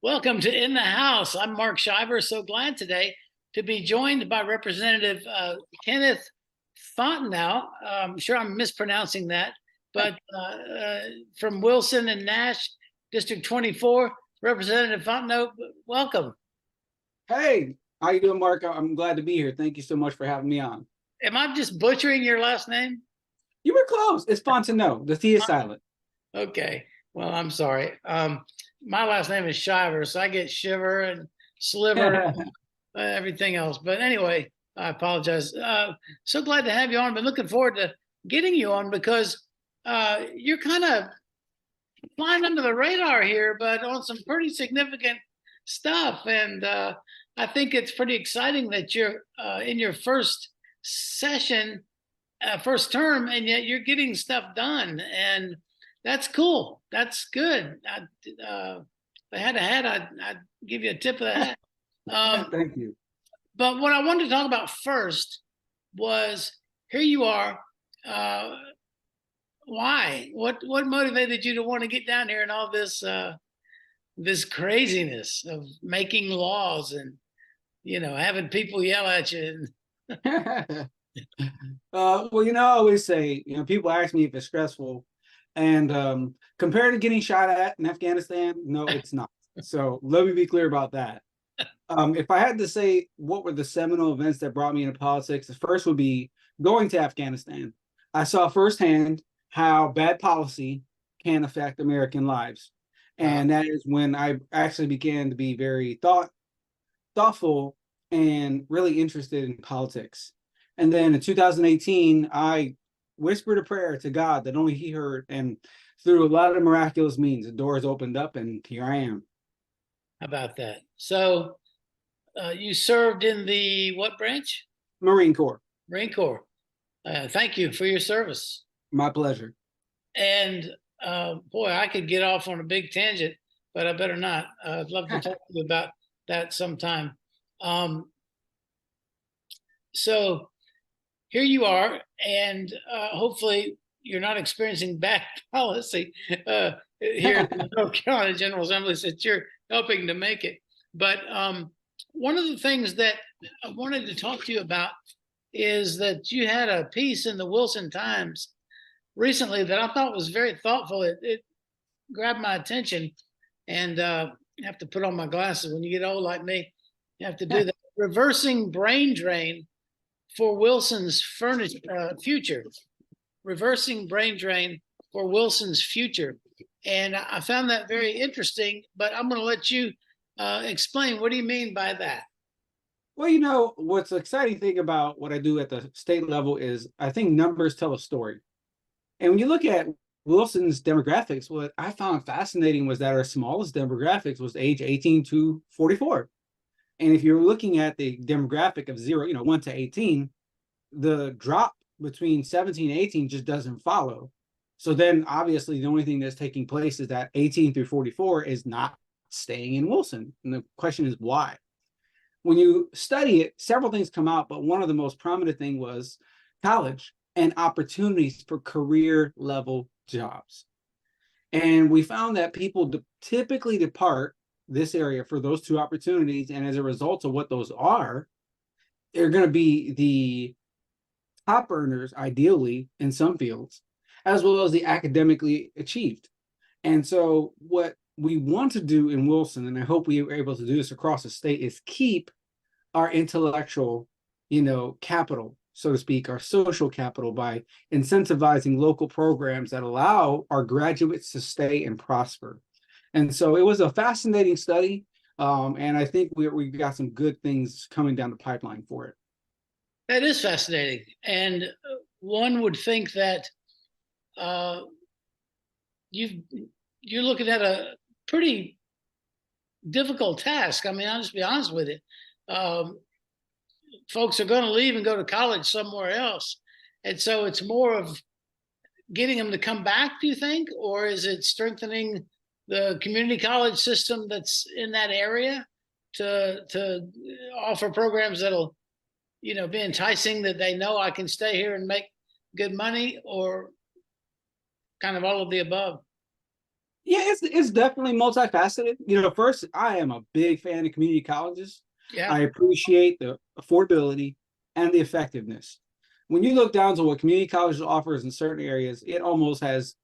Welcome to In the House. I'm Mark Shiver. So glad today to be joined by Representative Kenneth Fontenot. I'm sure I'm mispronouncing that, but from Wilson and Nash, District 24. Representative Fontenot, welcome. Hey, how you doing, Mark? I'm glad to be here. Thank you so much for having me on. Am I just butchering your last name? You were close. It's Fontenot. The T is silent. Okay. Well, I'm sorry. My last name is Shiver, so I get Shiver and Sliver, everything else. But anyway, I apologize. So glad to have you on. Been looking forward to getting you on because you're kind of flying under the radar here, but on some pretty significant stuff. And I think it's pretty exciting that you're in your first session, first term, and yet you're getting stuff done. And that's cool. That's good. If I had a hat, I'd give you a tip of the hat. Thank you. But what I wanted to talk about first was here you are. Why? What motivated you to want to get down here and all this this craziness of making laws and having people yell at you? Well, I always say, people ask me if it's stressful, and compared to getting shot at in Afghanistan, no, it's not. So let me be clear about that. If I had to say what were the seminal events that brought me into politics, the first would be going to Afghanistan. I saw firsthand how bad policy can affect American lives. And that is when I actually began to be very thoughtful and really interested in politics. And then in 2018, I whispered a prayer to God that only He heard. And through a lot of miraculous means, the doors opened up and here I am. How about that? So you served in the what branch? Marine Corps. Marine Corps. Thank you for your service. My pleasure. And boy, I could get off on a big tangent, but I better not. I'd love to talk to you about that sometime. So here you are, and hopefully you're not experiencing bad policy here in the North Carolina General Assembly since you're helping to make it. But one of the things that I wanted to talk to you about is that you had a piece in the Wilson Times recently that I thought was very thoughtful. It grabbed my attention, and I have to put on my glasses. When you get old like me, you have to do that. Reversing brain drain for Wilson's future. Reversing brain drain for Wilson's future. And I found that very interesting, but I'm going to let you explain. What do you mean by that? Well, what's the exciting thing about what I do at the state level is I think numbers tell a story. And when you look at Wilson's demographics, what I found fascinating was that our smallest demographics was age 18 to 44. And if you're looking at the demographic of 1 to 18, the drop between 17 and 18 just doesn't follow. So then obviously the only thing that's taking place is that 18 through 44 is not staying in Wilson. And the question is why? When you study it, several things come out, but one of the most prominent thing was college and opportunities for career level jobs. And we found that people typically depart this area for those two opportunities. And as a result of what those are, they're going to be the top earners, ideally, in some fields, as well as the academically achieved. And so what we want to do in Wilson, and I hope we are able to do this across the state, is keep our intellectual, capital, so to speak, our social capital by incentivizing local programs that allow our graduates to stay and prosper. And so it was a fascinating study. And I think we got some good things coming down the pipeline for it. That is fascinating. And one would think that you're looking at a pretty difficult task. I mean, I'll just be honest with you. Folks are going to leave and go to college somewhere else. And so it's more of getting them to come back, do you think? Or is it strengthening the community college system that's in that area to offer programs that'll, be enticing, that they know I can stay here and make good money, or kind of all of the above? Yeah, it's definitely multifaceted. First, I am a big fan of community colleges. Yeah, I appreciate the affordability and the effectiveness. When you look down to what community colleges offers in certain areas, it almost has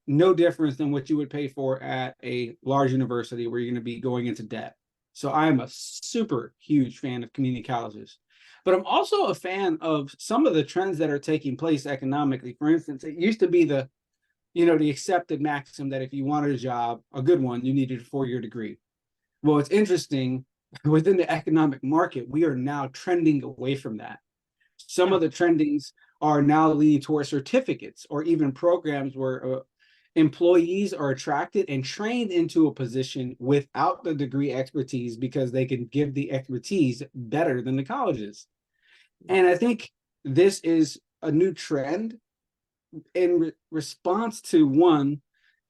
no difference than what you would pay for at a large university where you're going to be going into debt. So I'm a super huge fan of community colleges. But I'm also a fan of some of the trends that are taking place economically. For instance, it used to be the accepted maxim that if you wanted a job, a good one, you needed a 4-year degree. Well, it's interesting within the economic market, we are now trending away from that. Some huh, of the trendings are now leading towards certificates or even programs where employees are attracted and trained into a position without the degree expertise because they can give the expertise better than the colleges. And I think this is a new trend in response to one,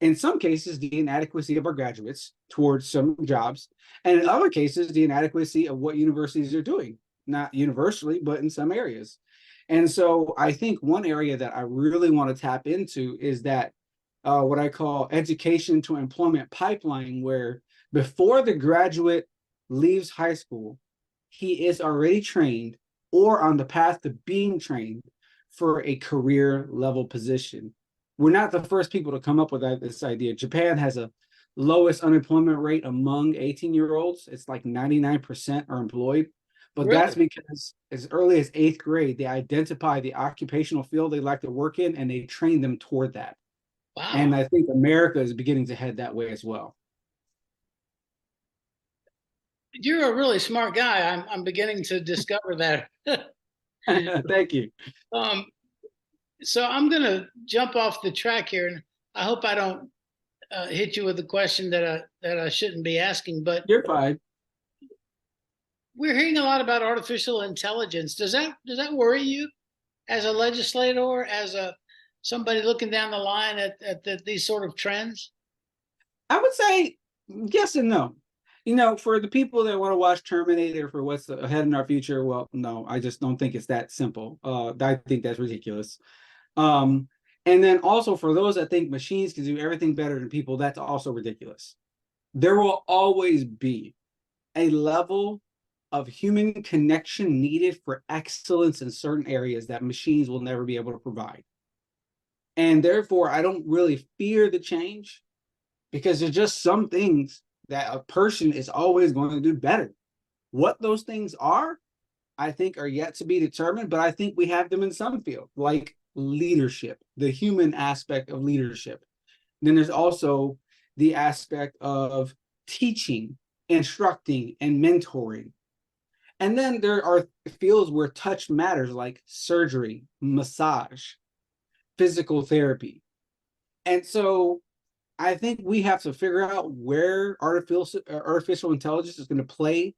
in some cases, the inadequacy of our graduates towards some jobs, and in other cases, the inadequacy of what universities are doing, not universally, but in some areas. And so I think one area that I really want to tap into is that what I call education to employment pipeline, where before the graduate leaves high school, he is already trained or on the path to being trained for a career level position. We're not the first people to come up with this idea. Japan has a lowest unemployment rate among 18-year-olds. It's like 99% are employed. But that's really? because as early as 8th grade, they identify the occupational field they like to work in and they train them toward that. And Wow. I think America is beginning to head that way as well. You're a really smart guy. I'm beginning to discover that. Thank you. um, so I'm gonna jump off the track here, and I hope I don't hit you with a question that I shouldn't be asking. But You're fine. we're hearing a lot about artificial intelligence. Does that worry you as a legislator, as a somebody looking down the line at these sort of trends? I would say yes and no. For the people that want to watch Terminator for what's ahead in our future, well, no, I just don't think it's that simple. I think that's ridiculous. Um, and then also for those that think machines can do everything better than people, that's also ridiculous. There will always be a level of human connection needed for excellence in certain areas that machines will never be able to provide. And therefore, I don't really fear the change because there's just some things that a person is always going to do better. What those things are, I think, are yet to be determined, but I think we have them in some field, like leadership, the human aspect of leadership. Then there's also the aspect of teaching, instructing, and mentoring. And then there are fields where touch matters, like surgery, massage, physical therapy. And so I think we have to figure out where artificial intelligence is going to play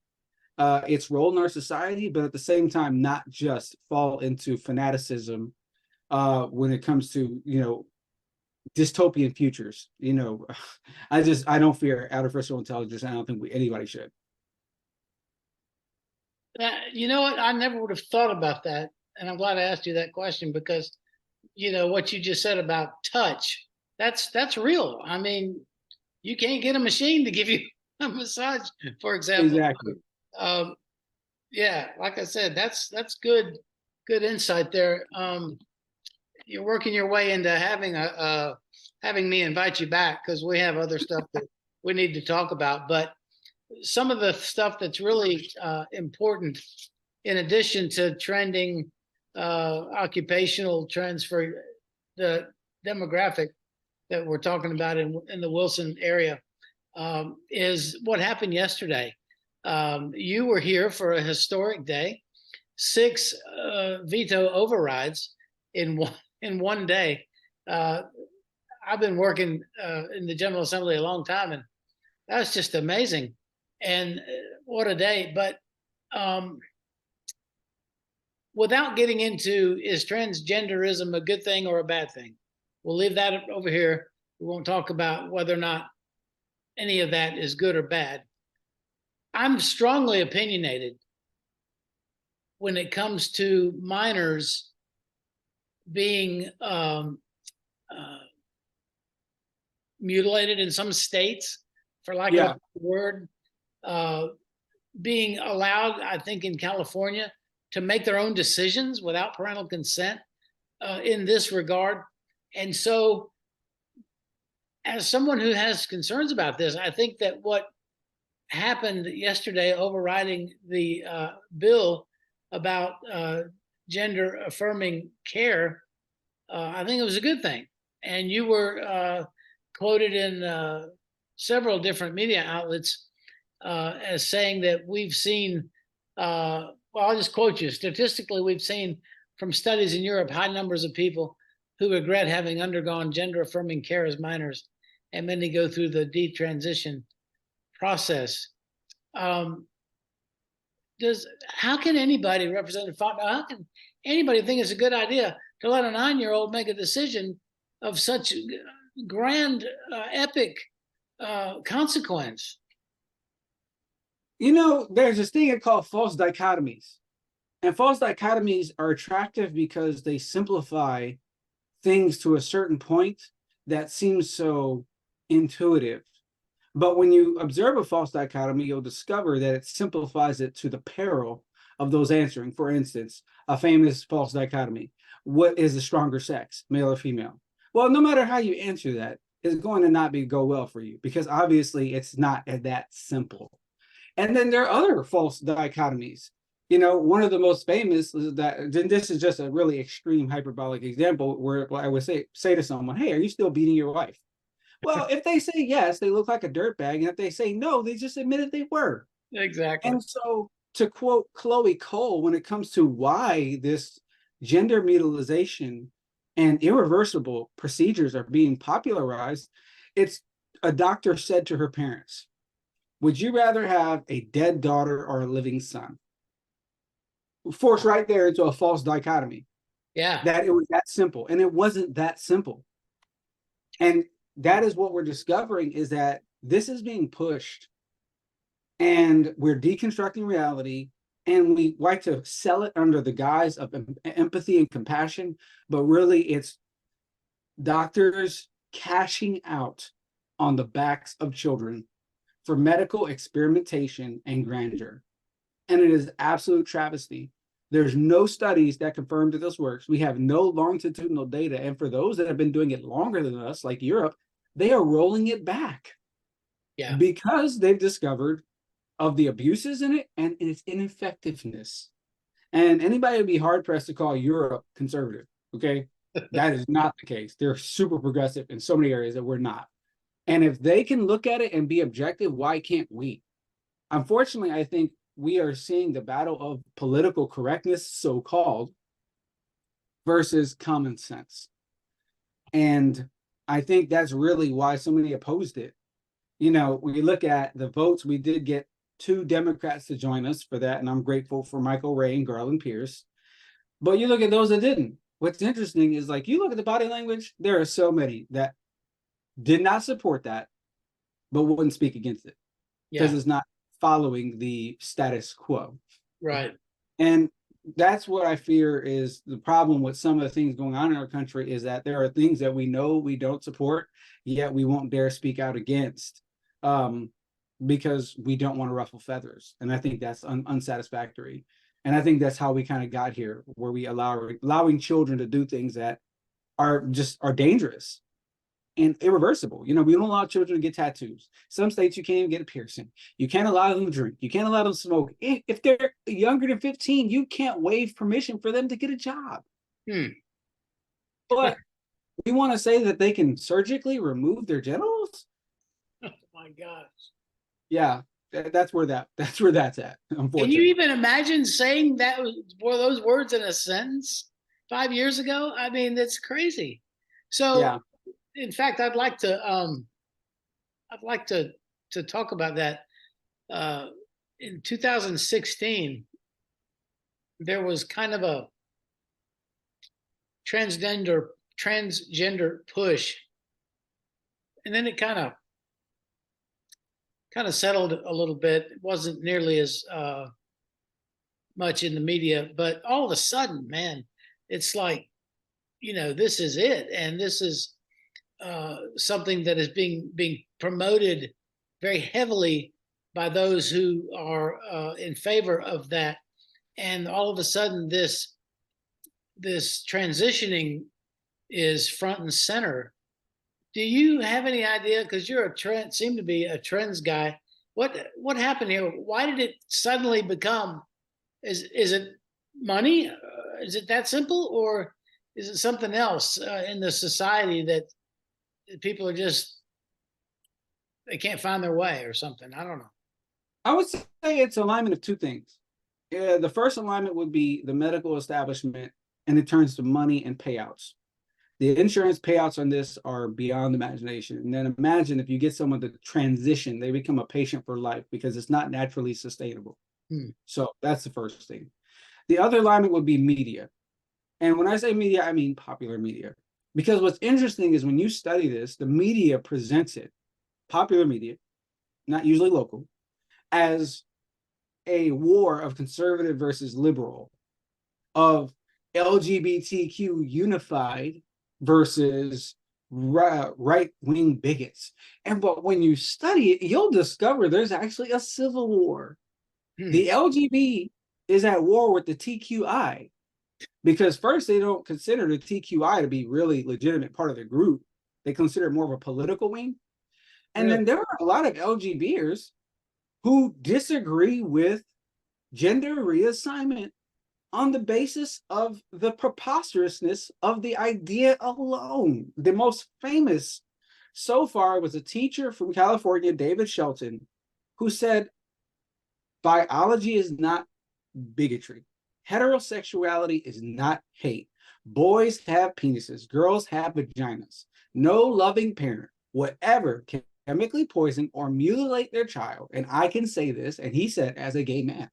its role in our society, but at the same time, not just fall into fanaticism when it comes to dystopian futures. I don't fear artificial intelligence. I don't think anybody should. You know what? I never would have thought about that, and I'm glad I asked you that question because what you just said about touch. That's real. I mean, you can't get a machine to give you a massage, for example. Exactly. Um, yeah, like I said, that's good insight there. You're working your way into having me invite you back because we have other stuff that we need to talk about. But some of the stuff that's really important, in addition to trending occupational trends for the demographic that we're talking about in the Wilson area, is what happened yesterday. You were here for a historic day, 6 veto overrides in one day. Uh, I've been working in the General Assembly a long time, and that's just amazing. And what a day! But um, without getting into is transgenderism a good thing or a bad thing, we'll leave that over here. We won't talk about whether or not any of that is good or bad. I'm strongly opinionated when it comes to minors being mutilated in some states, for lack of Yeah. a word, being allowed, I think, in California to make their own decisions without parental consent in this regard. And so, as someone who has concerns about this, I think that what happened yesterday, overriding the bill about gender affirming care, I think it was a good thing. And you were quoted in several different media outlets as saying that we've seen, well, I'll just quote you. Statistically, we've seen from studies in Europe high numbers of people who regret having undergone gender affirming care as minors, and many go through the detransition process. Um, how can anybody, Representative Fontenot, how can anybody think it's a good idea to let a 9-year-old make a decision of such grand, epic consequence? You know, there's this thing called false dichotomies. And false dichotomies are attractive because they simplify things to a certain point that seems so intuitive. But when you observe a false dichotomy, you'll discover that it simplifies it to the peril of those answering. For instance, a famous false dichotomy: what is the stronger sex, male or female? Well, no matter how you answer that, it's going to not go well for you, because obviously it's not that simple. And then there are other false dichotomies. You know, one of the most famous is that, then this is just a really extreme hyperbolic example, where I would say to someone, "Hey, are you still beating your wife?" Well, if they say yes, they look like a dirtbag. And if they say no, they just admitted they were. Exactly. And so, to quote Chloe Cole, when it comes to why this gender mutilization and irreversible procedures are being popularized, it's a doctor said to her parents, "Would you rather have a dead daughter or a living son?" Forced right there into a false dichotomy. Yeah. That it was that simple. And it wasn't that simple. And that is what we're discovering, is that this is being pushed, and we're deconstructing reality, and we like to sell it under the guise of empathy and compassion, but really it's doctors cashing out on the backs of children for medical experimentation and grandeur. And it is absolute travesty. There's no studies that confirm that this works. We have no longitudinal data. And for those that have been doing it longer than us, like Europe, they are rolling it back. Yeah. Because they've discovered of the abuses in it and its ineffectiveness. And anybody would be hard pressed to call Europe conservative. Okay. That is not the case. They're super progressive in so many areas that we're not. And if they can look at it and be objective, why can't we? Unfortunately, I think we are seeing the battle of political correctness, so called, versus common sense. And I think that's really why so many opposed it. You know, when you look at the votes, we did get 2 Democrats to join us for that. And I'm grateful for Michael Ray and Garland Pierce. But you look at those that didn't. What's interesting is, like, you look at the body language, there are so many that did not support that, but wouldn't speak against it, because Yeah. it's not following the status quo. Right. And that's what I fear is the problem with some of the things going on in our country, is that there are things that we know we don't support, yet we won't dare speak out against, because we don't want to ruffle feathers. And I think that's unsatisfactory. And I think that's how we kind of got here, where we allowing children to do things that are dangerous and irreversible. You know, we don't allow children to get tattoos. Some states you can't even get a piercing. You can't allow them to drink. You can't allow them to smoke. If they're younger than 15, you can't waive permission for them to get a job. But we want to say that they can surgically remove their genitals? Oh my gosh. Yeah, that's where that's at, Can you unfortunately. even imagine saying that for those words in a sentence 5 years ago? I mean, that's crazy. So, Yeah. in fact, I'd like to talk about that. In 2016, there was kind of a transgender push, and then it kind of settled a little bit. It wasn't nearly as much in the media, but all of a sudden, man, it's like, this is it, and this is something that is being promoted very heavily by those who are in favor of that, and all of a sudden this transitioning is front and center. Do you have any idea? Because you're a trend, seem to be a trends guy. What happened here? Why did it suddenly become? Is it money? Is it that simple, or is it something else in the society that people are just they can't find their way or something? I don't know. I would say it's alignment of two things. The first alignment would be the medical establishment, and it turns to money and payouts. The insurance payouts on this are beyond imagination. And then imagine if you get someone to transition, they become a patient for life because it's not naturally sustainable. So that's the first thing. The other alignment would be media. And when I say media, I mean popular media. Because what's interesting is when you study this, the media presents it, popular media, not usually local, as a war of conservative versus liberal, of LGBTQ unified versus right-wing bigots. But when you study it, you'll discover there's actually a civil war. The LGBT is at war with the TQI, because first they don't consider the TQI to be really legitimate part of the group. They consider it more of a political wing. And then there are a lot of LGBTers who disagree with gender reassignment on the basis of the preposterousness of the idea alone. The most famous so far was a teacher from California, David Shelton, who said, biology is not bigotry. Heterosexuality is not hate. Boys have penises. Girls have vaginas. No loving parent would ever chemically poison or mutilate their child. And I can say this, and he said, as a gay man.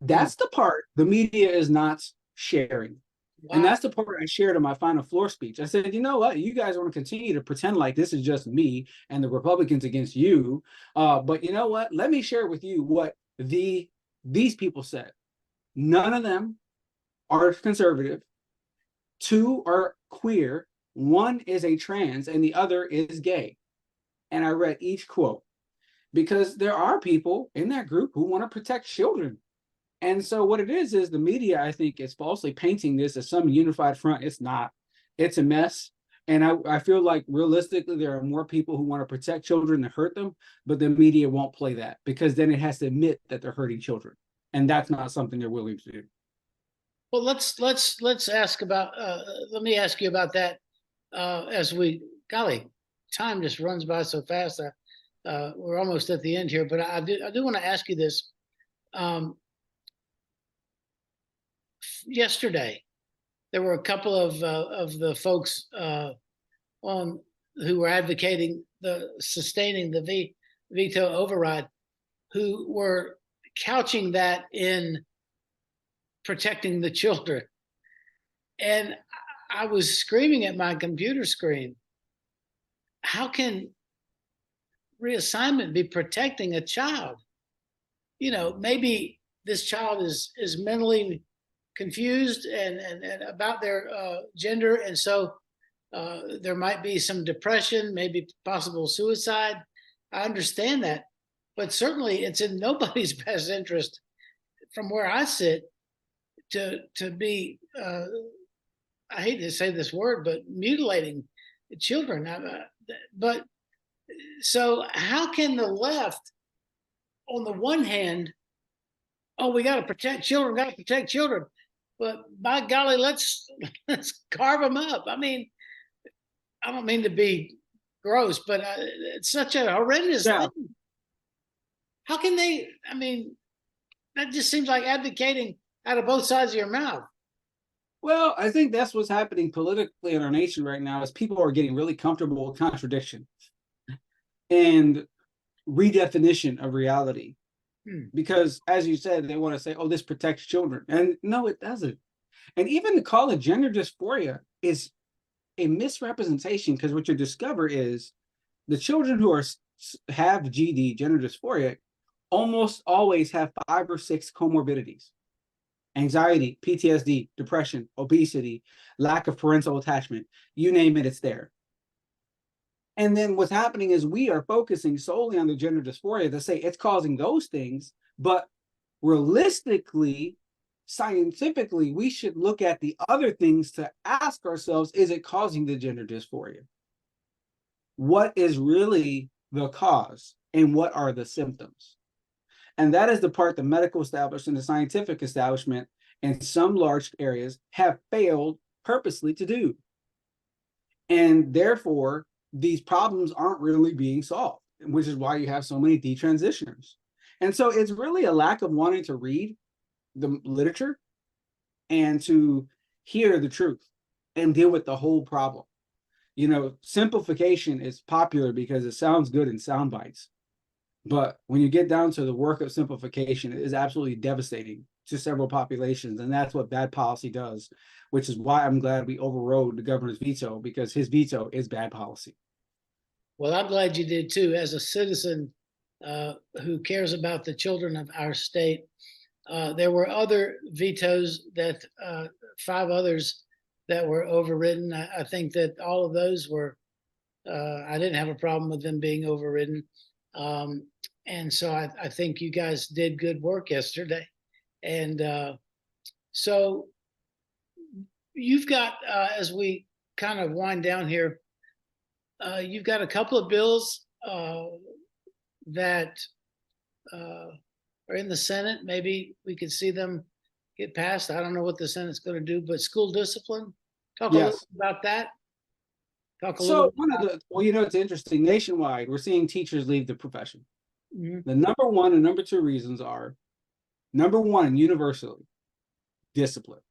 That's the part the media is not sharing. Wow. And that's the part I shared in my final floor speech. I said, you know what? You guys want to continue to pretend like this is just me and the Republicans against you. But you know what? Let me share with you what these people said. None of them are conservative. Two are queer. One is a trans and the other is gay. And I read each quote because there are people in that group who want to protect children. And so what it is the media, I think, is falsely painting this as some unified front. It's not. It's a mess. And I feel like realistically, there are more people who want to protect children than hurt them, but the media won't play that because then it has to admit that they're hurting children. And that's not something they're willing to do. Well, let's ask about, let me ask you about that as golly, time just runs by so fast. We're almost at the end here, but I do want to ask you this. Yesterday, there were a couple of the folks on who were advocating sustaining the veto override, who were couching that in protecting the children, and I was screaming at my computer screen. How can reassignment be protecting a child? You know, maybe this child is mentally confused and about their gender, and so there might be some depression, maybe possible suicide. I understand that, but certainly it's in nobody's best interest, from where I sit, to be I hate to say this word, but mutilating children. But so how can the left, on the one hand, oh, we got to protect children, but by golly, let's carve them up. I mean, I don't mean to be gross, but it's such a horrendous thing. How can they? I mean, that just seems like advocating out of both sides of your mouth. Well, I think that's what's happening politically in our nation right now is people are getting really comfortable with contradiction and redefinition of reality. Because as you said, they want to say, oh, this protects children. And no, it doesn't. And even to call it gender dysphoria is a misrepresentation, because what you discover is the children who have GD, gender dysphoria, almost always have 5 or 6 comorbidities. Anxiety, PTSD, depression, obesity, lack of parental attachment, you name it, it's there. And then what's happening is we are focusing solely on the gender dysphoria to say it's causing those things, but realistically, scientifically, we should look at the other things to ask ourselves, is it causing the gender dysphoria? What is really the cause and what are the symptoms? And that is the part the medical establishment, the scientific establishment, and some large areas have failed purposely to do. And therefore, these problems aren't really being solved, which is why you have so many detransitioners. And so it's really a lack of wanting to read the literature and to hear the truth and deal with the whole problem. You know, simplification is popular because it sounds good in sound bites. But when you get down to the work of simplification, it is absolutely devastating to several populations. And that's what bad policy does, which is why I'm glad we overrode the governor's veto, because his veto is bad policy. Well, I'm glad you did too. As a citizen who cares about the children of our state, there were other vetoes that 5 others that were overridden. I think that all of those were, I didn't have a problem with them being overridden. And so I think you guys did good work yesterday. And so you've got, as we kind of wind down here, you've got a couple of bills that are in the Senate. Maybe we could see them get passed. I don't know what the Senate's going to do, but school discipline. Talk a little Yes. about that. Talk a So little. one of the, well, you know, it's interesting. Nationwide, we're seeing teachers leave the profession. Mhm. The number one and number two reasons are, number one, universally, discipline,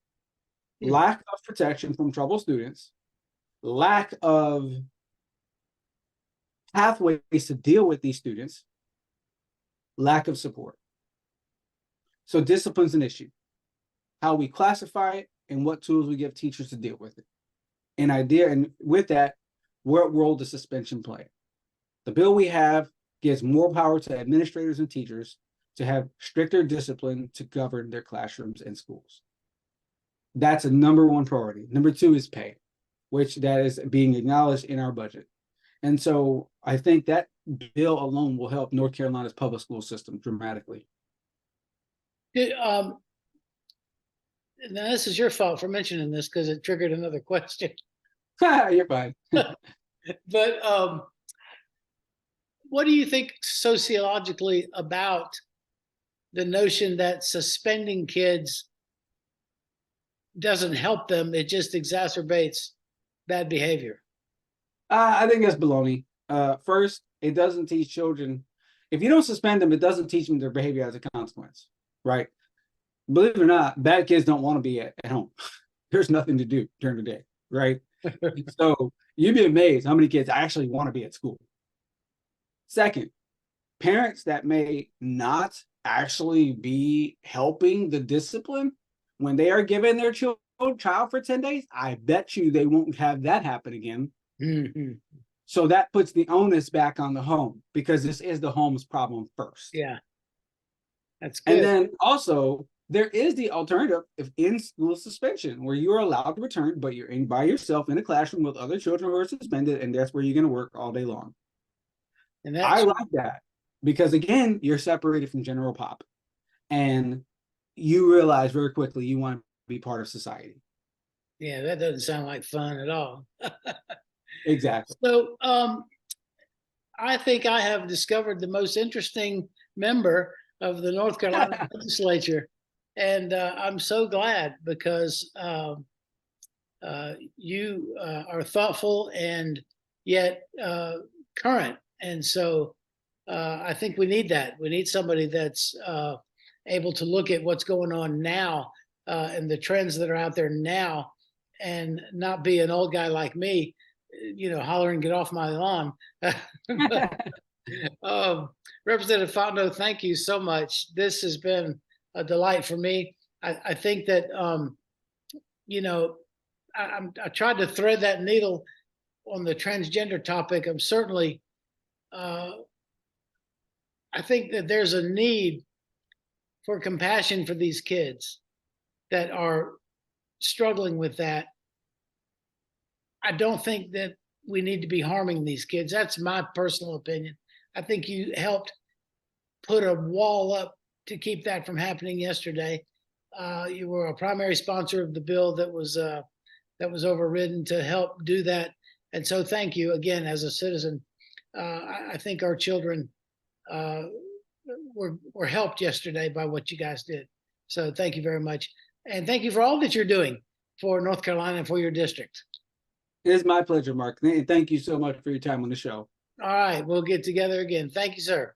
Hmm. lack of protection from troubled students, lack of pathways to deal with these students, lack of support. So discipline's an issue. How we classify it and what tools we give teachers to deal with it. And with that, what role does suspension play? The bill we have gives more power to administrators and teachers to have stricter discipline to govern their classrooms and schools. That's a number one priority. Number two is pay, which that is being acknowledged in our budget. And so I think that bill alone will help North Carolina's public school system dramatically. Now this is your fault for mentioning this because it triggered another question. You're fine. But what do you think sociologically about the notion that suspending kids doesn't help them? It just exacerbates bad behavior. I think that's baloney. First, it doesn't teach children. If you don't suspend them, it doesn't teach them their behavior as a consequence, right? Believe it or not, bad kids don't want to be at home. There's nothing to do during the day, right? So you'd be amazed how many kids actually want to be at school. Second, parents that may not actually be helping the discipline when they are giving their child for 10 days, I bet you they won't have that happen again. Mhm. So that puts the onus back on the home because this is the home's problem first. Yeah, that's And good. then also, there is the alternative of in-school suspension where you are allowed to return, but you're in by yourself in a classroom with other children who are suspended, and that's where you're going to work all day long. And I that's like that because, again, you're separated from general pop and you realize very quickly you want to be part of society. yeah, that doesn't sound like fun at all. Exactly. So I think I have discovered the most interesting member of the North Carolina legislature. And I'm so glad because you are thoughtful and yet current. And so I think we need that. We need somebody that's able to look at what's going on now and the trends that are out there now and not be an old guy like me, hollering, get off my lawn. But, Representative Fontenot, thank you so much. This has been a delight for me. I think that, I tried to thread that needle on the transgender topic. I'm certainly, I think that there's a need for compassion for these kids that are struggling with that. I don't think that we need to be harming these kids. That's my personal opinion. I think you helped put a wall up to keep that from happening yesterday. You were a primary sponsor of the bill that was overridden to help do that. And so thank you again as a citizen. I think our children were helped yesterday by what you guys did. So thank you very much. And thank you for all that you're doing for North Carolina and for your district. It is my pleasure, Mark. And thank you so much for your time on the show. All right, we'll get together again. Thank you, sir.